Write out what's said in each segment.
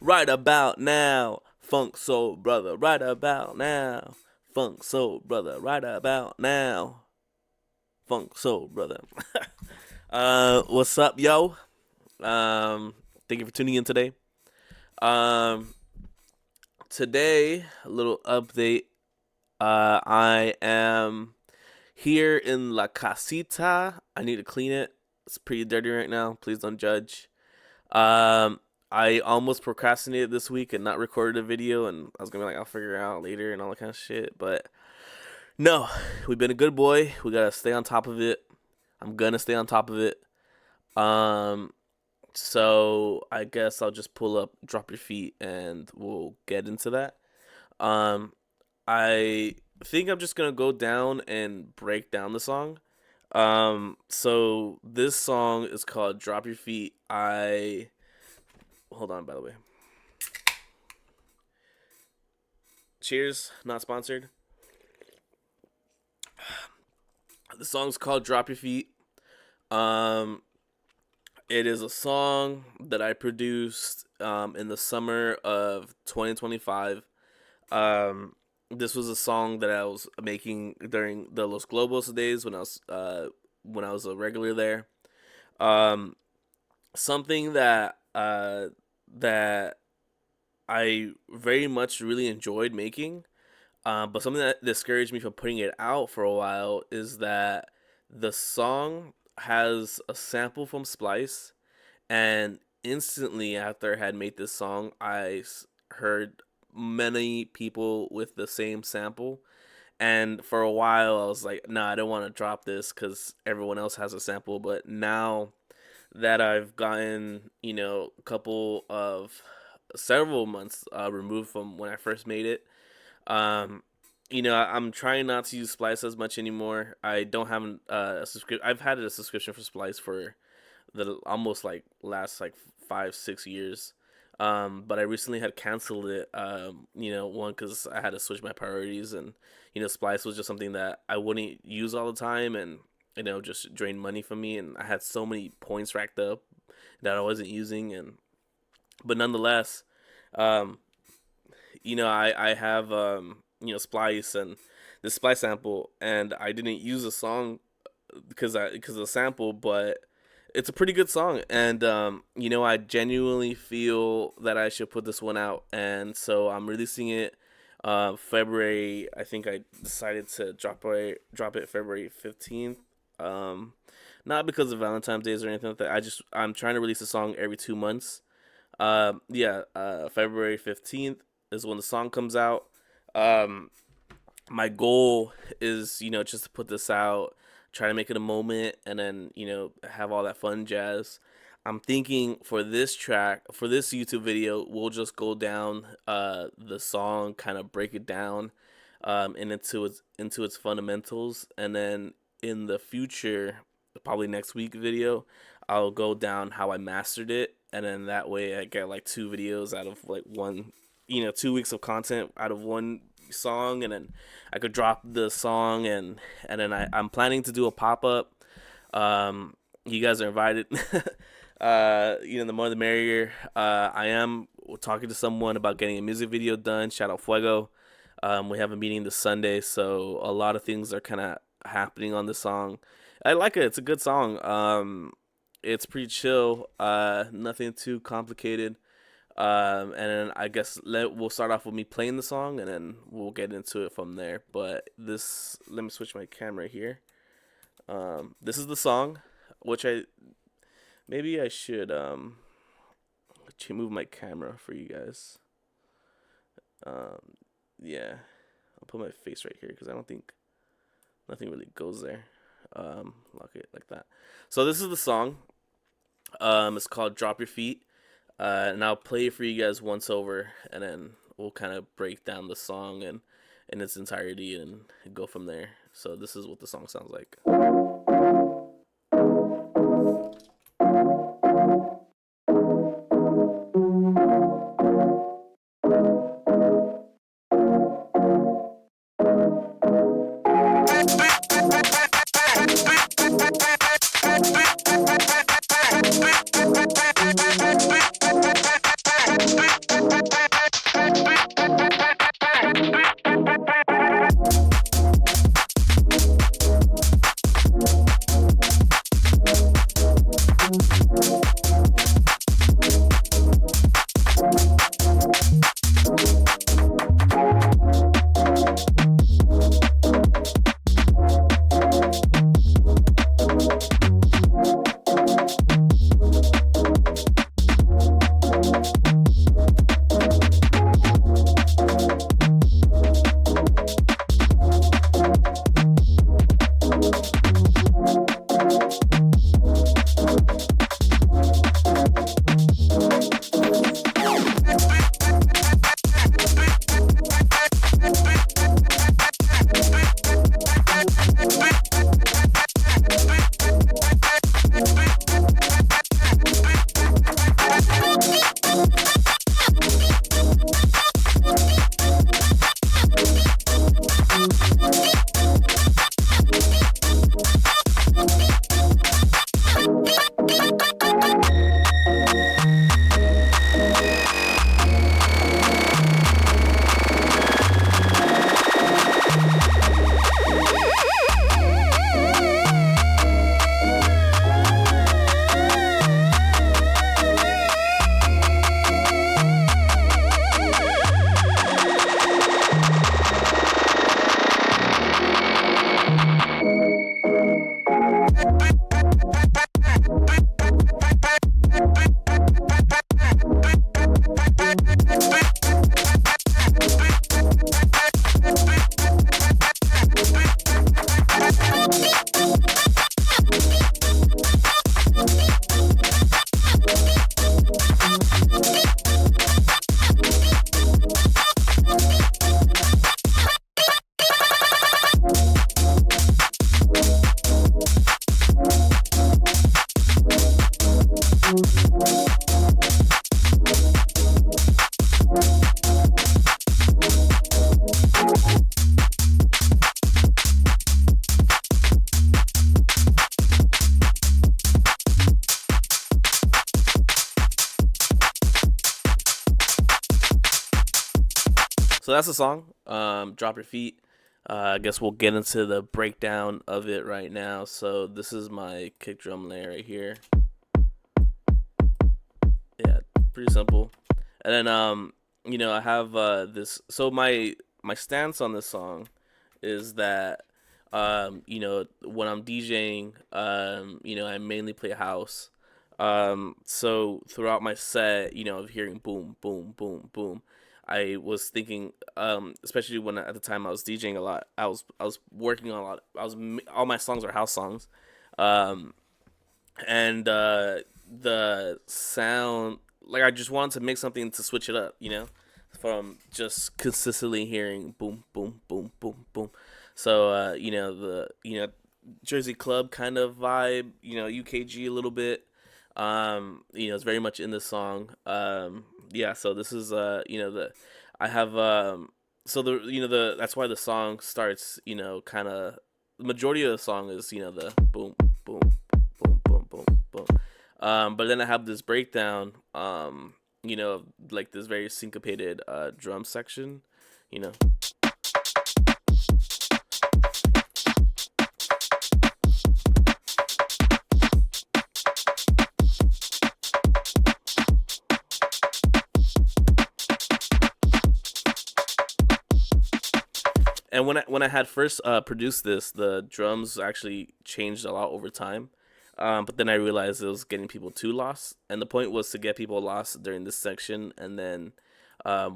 Right about now, funk soul brother. Right about now, funk soul brother. Right about now, funk soul brother. What's up, yo? Thank you for tuning in today. Um, Today, a little update. I am here in La Casita. I need to clean it. It's pretty dirty right now. Please don't judge. Um, I almost procrastinated this week and not recorded a video, and I was gonna be like, I'll figure it out later and all that kind of shit. But no, we've been a good boy. We gotta stay on top of it. I'm gonna stay on top of it. Um, so I guess I'll just pull up, drop your feet, and we'll get into that. Um, I think I'm just gonna go down and break down the song. So this song is called "Drop Your Feet." I hold on, by the way. Cheers, not sponsored. The song's called "Drop Your Feet." Um, it is a song that I produced in the summer of 2025. This was a song that I was making during the Los Globos days when I was a regular there. Um, Something that I very much really enjoyed making. But something that discouraged me from putting it out for a while is that the song has a sample from Splice, and instantly after I had made this song, heard many people with the same sample. And for a while, I was like, nah, I don't want to drop this because everyone else has a sample. But now that I've gotten, a couple of several months removed from when I first made it, um, I'm trying not to use Splice as much anymore. I don't have a subscription. I've had a subscription for Splice for the almost like last like 5-6 years. But I recently had canceled it. One because I had to switch my priorities, and Splice was just something that I wouldn't use all the time, and just drained money from me, and I had so many points racked up that I wasn't using, and but nonetheless, um, I have Splice and the Splice sample, and I didn't use a song because of the sample, but it's a pretty good song, and I genuinely feel that I should put this one out, and so I'm releasing it February. I think I decided to drop it February 15th. Not because of Valentine's Days or anything like that. I'm trying to release a song every 2 months. February 15th is when the song comes out. Um, my goal is, just to put this out, try to make it a moment, and then, have all that fun jazz. I'm thinking for this YouTube video, we'll just go down the song, kind of break it down and into its fundamentals, and then in the future, probably next week video, I'll go down how I mastered it, and then that way I get like two videos out of like one, 2 weeks of content out of one song, and then I could drop the song, and then I'm planning to do a pop-up. You guys are invited. The more the merrier. I am talking to someone about getting a music video done. Shout out Fuego. We have a meeting this Sunday, so a lot of things are kind of happening on the song. I like it. It's a good song. It's pretty chill. Nothing too complicated. And then I guess we'll start off with me playing the song, and then we'll get into it from there. But let me switch my camera here. This is the song, which maybe I should move my camera for you guys. Yeah, I'll put my face right here because I don't think nothing really goes there. Lock it like that. So this is the song. It's called "Drop Your Feet." And I'll play it for you guys once over, and then we'll kind of break down the song and in its entirety and go from there. So this is what the song sounds like. So that's the song. Drop Your Feet. I guess we'll get into the breakdown of it right now. So this is my kick drum layer right here. Yeah, pretty simple. And then I have this. So my stance on this song is that when I'm DJing, I mainly play house. So throughout my set, of hearing boom, boom, boom, boom, I was thinking, especially when at the time I was DJing a lot, I was working on a lot. All my songs are house songs, um, and the sound, like I just wanted to make something to switch it up, from just consistently hearing boom, boom, boom, boom, boom. So the Jersey club kind of vibe, UKG a little bit. It's very much in the song. Yeah, so this is the I have so the the that's why the song starts, kind of the majority of the song is, the boom, boom, boom, boom, boom, boom. But then I have this breakdown, like this very syncopated drum section, you know. And when I had first produced this, the drums actually changed a lot over time. But then I realized it was getting people too lost, and the point was to get people lost during this section, and then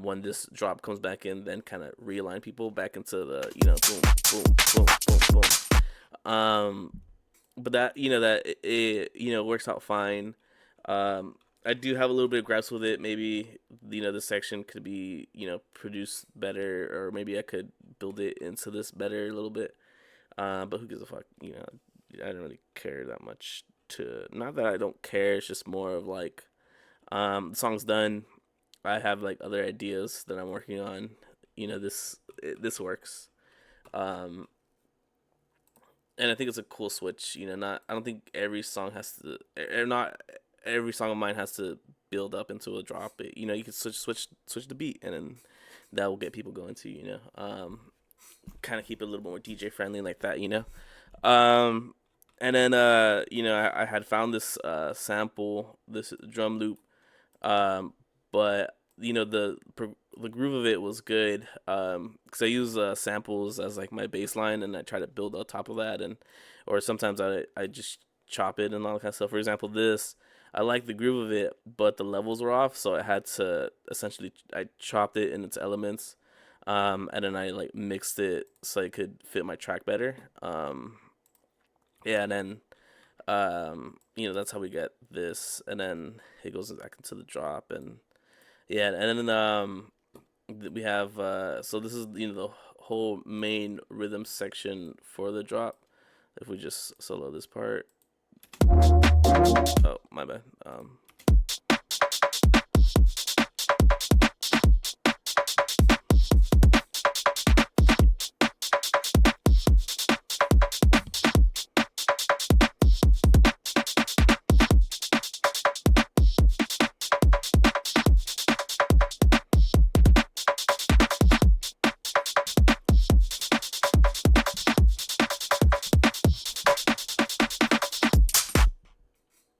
when this drop comes back in, then kind of realign people back into the boom, boom, boom, boom, boom. But that works out fine. I do have a little bit of grasp with it. Maybe this section could be produced better, or maybe I could build it into this better a little bit. But who gives a fuck? I don't really care that much. Not that I don't care. It's just more of like, the song's done. I have like other ideas that I'm working on. This works. Um, and I think it's a cool switch. Not I don't think every song has to, or not every song of mine has to build up into a drop. You can switch the beat, and then that will get people going too. Kind of keep it a little more DJ friendly like that. Um, and then I had found this sample, this drum loop, but the groove of it was good, because I use samples as like my baseline, and I try to build on top of that, and or sometimes I just chop it and all that kind of stuff. For example, this, I like the groove of it, but the levels were off, so I had to essentially, I chopped it in its elements, and then I like mixed it so it could fit my track better. Yeah, and then that's how we get this, and then it goes back into the drop, and yeah, and then we have so this is the whole main rhythm section for the drop. If we just solo this part. Oh, my bad.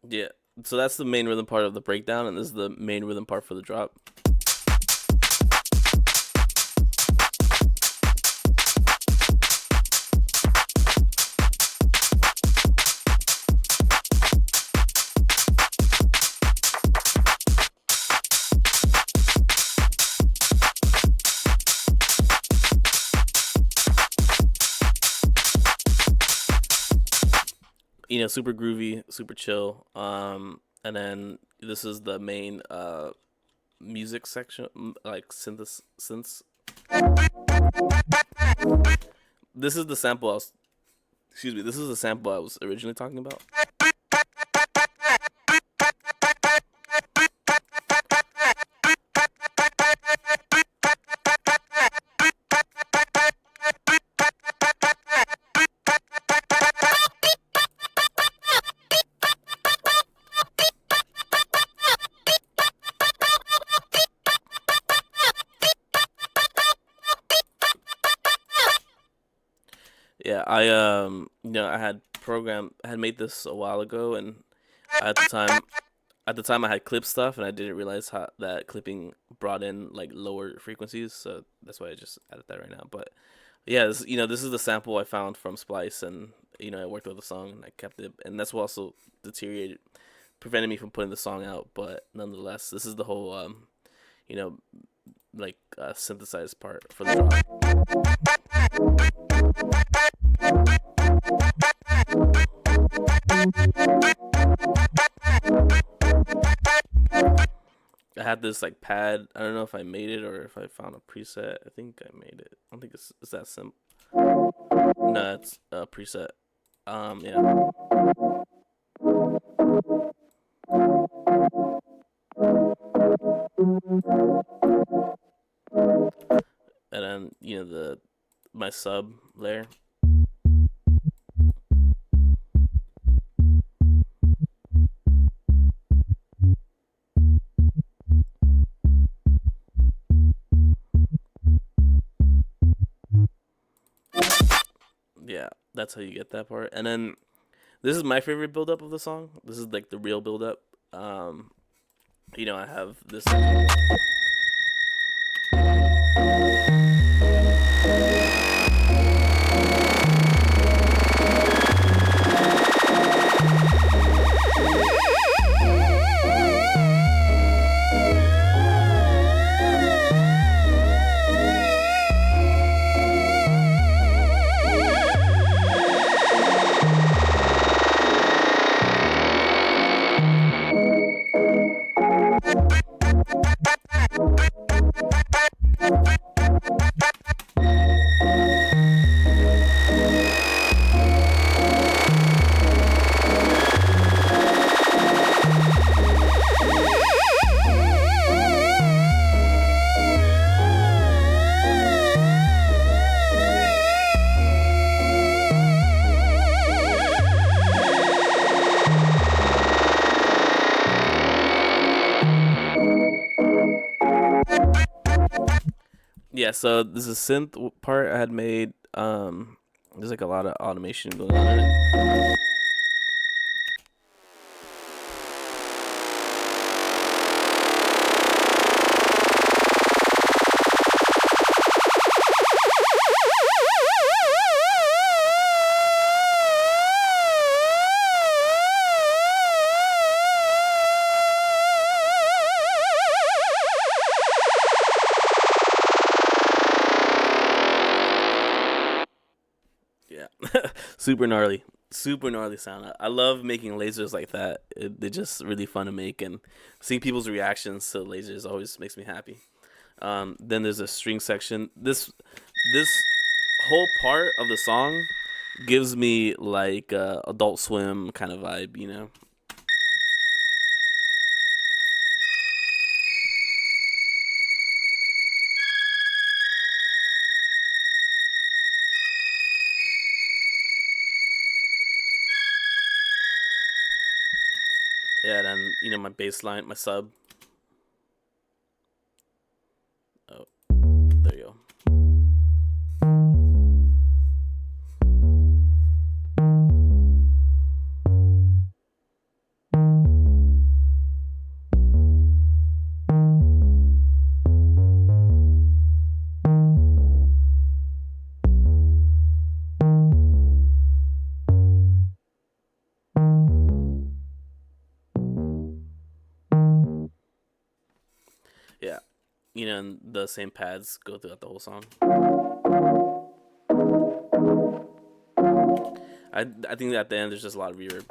Yeah. So that's the main rhythm part of the breakdown, and this is the main rhythm part for the drop. Super groovy, super chill. And then this is the main music section, like synths. This is the sample I was. Excuse me. This is the sample I was originally talking about. Yeah, I had I had made this a while ago, and at the time, I had clipped stuff, and I didn't realize how that clipping brought in like lower frequencies, so that's why I just added that right now. But yeah, this is the sample I found from Splice, and I worked with the song, and I kept it, and that's what also deteriorated, prevented me from putting the song out. But nonetheless, this is the whole you know, synthesized part for the drop. I had this like pad. I don't know if I made it or if I found a preset. I think I made it. I don't think it's that simple. No, it's a preset. Yeah. And then the my sub layer. Yeah, that's how you get that part. And then this is my favorite build up of the song. This is like the real build up. I have this. Yeah, so this is synth part I had made. There's like a lot of automation going on in it. Yeah, super gnarly sound. I love making lasers like that. They're just really fun to make, and seeing people's reactions to lasers always makes me happy. Then there's a string section. This whole part of the song gives me like Adult Swim kind of vibe. Yeah, then my bass line, my sub. Oh, there you go. Yeah, and the same pads go throughout the whole song. I think that at the end there's just a lot of reverb.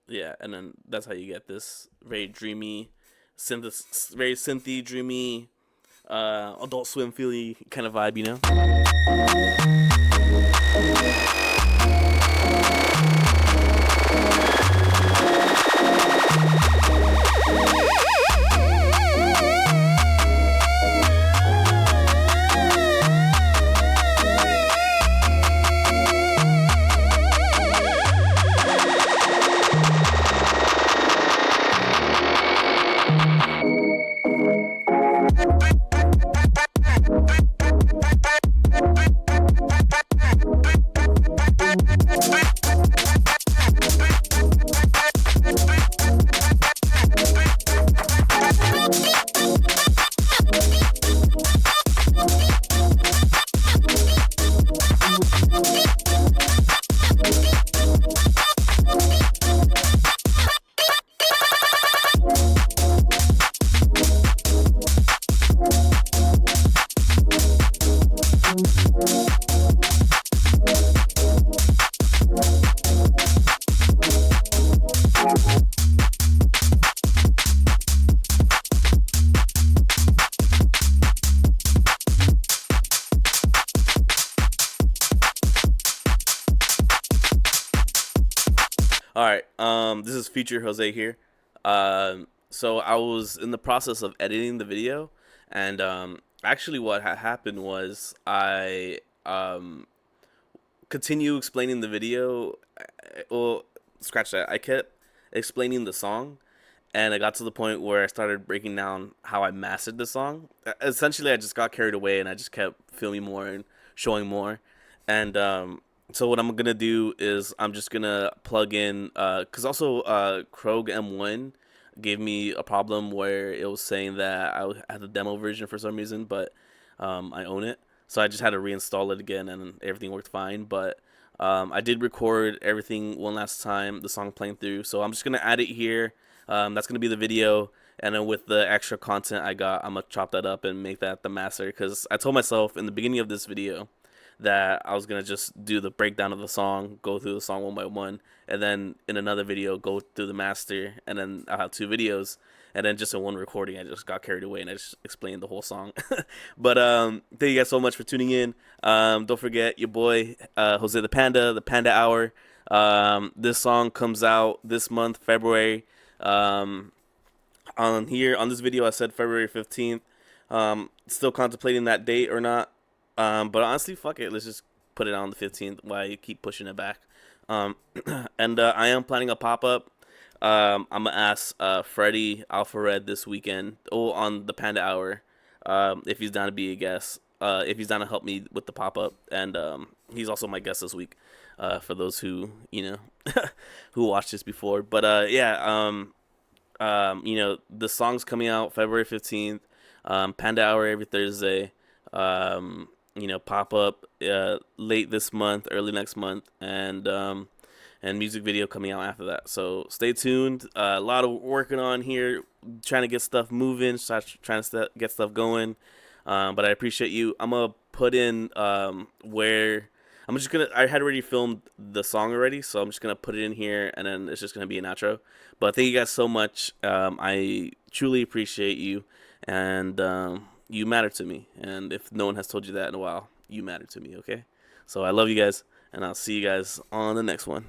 Yeah, and then that's how you get this very dreamy, very synthy, dreamy, Adult Swim feely kind of vibe. All right. This is future Jose here. So I was in the process of editing the video, and actually, what happened was I continue explaining the video. Well, scratch that. I kept explaining the song, and I got to the point where I started breaking down how I mastered the song. Essentially, I just got carried away, and I just kept filming more and showing more. And so what I'm gonna do is I'm just gonna plug in, cause also Krog M1 gave me a problem where it was saying that had the demo version for some reason, but I own it, so I just had to reinstall it again, and everything worked fine. But I did record everything one last time, the song playing through, so I'm just gonna add it here. That's gonna be the video, and then with the extra content I got, I'm gonna chop that up and make that the master. Because I told myself in the beginning of this video that I was gonna just do the breakdown of the song, go through the song one by one, and then in another video go through the master, and then I'll have two videos, and then just in one recording I just got carried away and I just explained the whole song. But thank you guys so much for tuning in. Don't forget your boy Jose the Panda Hour. This song comes out this month, February. Um, on this video I said February 15th. Still contemplating that date or not. But honestly, fuck it. Let's just put it on the 15th. Why you keep pushing it back? Um, and I am planning a pop up. I'm gonna ask Freddie Alphared this weekend, on the Panda Hour, if he's down to be a guest. If he's down to help me with the pop up, and he's also my guest this week. For those who who watched this before, but yeah, the song's coming out February 15th. Panda Hour every Thursday. Pop up late this month, early next month, and music video coming out after that. So stay tuned. A lot of working on here, trying to get stuff moving, trying to get stuff going. But I appreciate you. I'm gonna put in where I had already filmed the song already, so I'm just gonna put it in here, and then it's just gonna be an outro. But thank you guys so much. I truly appreciate you, and you matter to me. And if no one has told you that in a while, you matter to me. Okay, so I love you guys, and I'll see you guys on the next one.